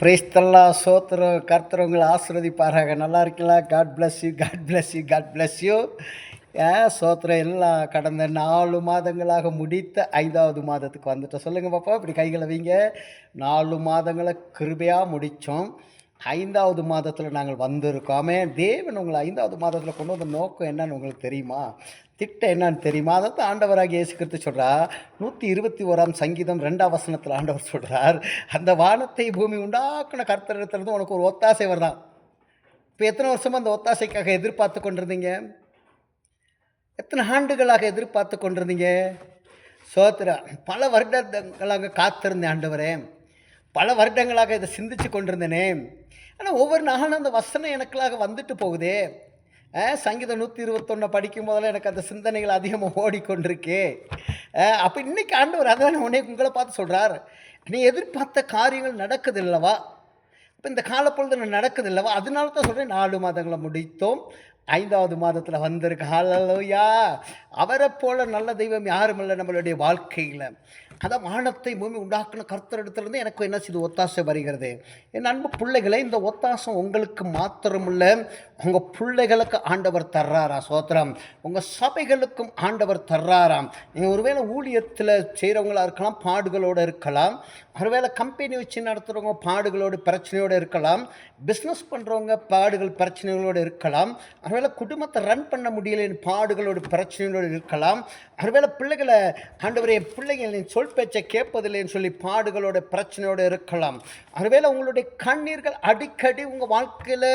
பிரைஸ்தல்லா சோத்திரம் கர்த்தர் உங்களை ஆசீர்வதிப்பாராக. நல்லா இருக்கீங்களா? God bless you, God bless you, God bless you. சோத்திரம் எல்லாம் கடந்த 4 மாதங்களாக முடித்த 5வது மாதத்துக்கு வந்துட்டோம். சொல்லுங்கள் பாப்பா, இப்படி கைகளை வைங்க. 4 மாதங்களை கிருபையாக முடித்தோம். 5வது மாதத்தில் நாங்கள் வந்திருக்கோமே. தேவன் உங்களை 5வது மாதத்தில் கொண்டு வந்த நோக்கம் என்னன்னு உங்களுக்கு தெரியுமா? திட்டம் என்னன்னு தெரியுமா? அதாவது ஆண்டவராக இயேசு கிறிஸ்து சொல்கிறார். 121 சங்கீதம் 2ஆம் வசனத்தில் ஆண்டவர் சொல்கிறார், அந்த வானத்தை பூமி உண்டாக்குன கர்த்தரிடத்திலிருந்து உனக்கு ஒரு ஒத்தாசை வருதான். இப்போ எத்தனை வருஷமாக அந்த ஒத்தாசைக்காக எதிர்பார்த்து கொண்டிருந்தீங்க? எத்தனை ஆண்டுகளாக எதிர்பார்த்து கொண்டிருந்தீங்க? சோத்திரா, பல வருடங்களாக காத்திருந்தேன் ஆண்டவரே, பல வருடங்களாக இதை சிந்திச்சு கொண்டிருந்தேனே. ஆனால் ஒவ்வொரு நாளும் அந்த வசனம் எனக்குள்ளாக வந்துட்டு போகுதே. சங்கீதம் 121 படிக்கும் போதெல்லாம் எனக்கு அந்த சிந்தனைகள் அதிகமாக ஓடிக்கொண்டிருக்கு. அப்போ இன்றைக்கி ஆண்டவர் அதான் உங்களை பார்த்து சொல்கிறார், நீ எதிர்பார்த்த காரியங்கள் நடக்குது இல்லவா? இப்போ இந்த காலப்பொழுது நடக்குது இல்லவா? அதனால தான் சொல்கிறேன், 4 மாதங்களை முடித்தோம், 5வது மாதத்தில் வந்திருக்கு. ஹல்லேலூயா! அவரை போல நல்ல தெய்வம் யாரும் இல்லை நம்மளுடைய வாழ்க்கையில். அதான் வானத்தை பூமி உண்டாக்குன கர்த்தரிடத்திலிருந்து எனக்கு என்ன செய்து ஒத்தாசை வருகிறது. என் அன்பு பிள்ளைகளை, இந்த ஒத்தாசம் உங்களுக்கு மாத்திரமில்லை, உங்கள் பிள்ளைகளுக்கு ஆண்டவர் தர்றாரா? சோத்திரம். உங்கள் சபைகளுக்கும் ஆண்டவர் தர்றாராம். நீங்கள் ஒருவேளை ஊழியத்தில் செய்கிறவங்களாக இருக்கலாம், பாடுகளோடு இருக்கலாம். ஒருவேளை கம்பெனி வச்சு நடத்துகிறவங்க பாடுகளோடு பிரச்சனையோடு இருக்கலாம். பிஸ்னஸ் பண்ணுறவங்க பாடுகள் பிரச்சனைகளோடு இருக்கலாம். ஒருவேளை குடும்பத்தை ரன் பண்ண முடியலைன்னு பாடுகளோடு பிரச்சனைகளோடு இருக்கலாம். ஒருவேளை பிள்ளைகளை ஆண்டவரே பிள்ளைகள் சொல் பேச்சை கேட்பதில்லைன்னு சொல்லி பாடுகளோட பிரச்சனையோடு இருக்கலாம். ஒருவேளை உங்களுடைய கண்ணீர்கள் அடிக்கடி உங்கள் வாழ்க்கையில்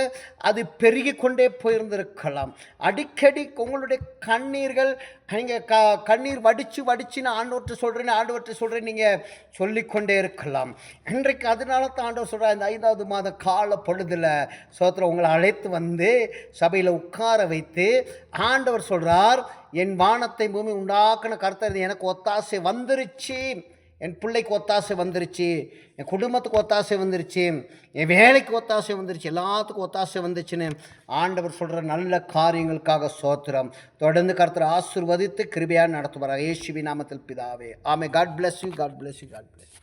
அது பெருகி கொண்டே போயிருந்திருக்கலாம். அடிக்கடி உங்களுடைய கண்ணீர்கள் நீங்கள் கண்ணீர் வடித்து நான் ஆண்டவர்கிட்ட சொல்கிறேன் நீங்கள் சொல்லிக்கொண்டே இருக்கலாம். இன்றைக்கு அதனால தான் ஆண்டவர் சொல்கிறார், இந்த 5வது மாத கால பொழுதில் சோத்திரம் உங்களை அழைத்து வந்து சபையில் உட்கார வைத்து ஆண்டவர் சொல்கிறார், என் வானத்தை பூமி உண்டாக்குன கர்த்தர் எனக்கு ஒத்தாசை வந்துருச்சு, என் பிள்ளைக்கு ஒத்தாசை வந்துருச்சு, என் குடும்பத்துக்கு ஒத்தாசை வந்துருச்சு, என் வேலைக்கு ஒத்தாசை வந்துருச்சு, எல்லாத்துக்கும் ஒத்தாசை வந்துச்சுன்னு ஆண்டவர் சொல்கிற நல்ல காரியங்களுக்காக சோத்திரம். தொடர்ந்து கர்த்தர் ஆசீர்வதித்து கிருபையாக நடத்துவார். இயேசுவின் நாமத்தில் பிதாவே, ஆமென். God bless you, God bless you, God bless you.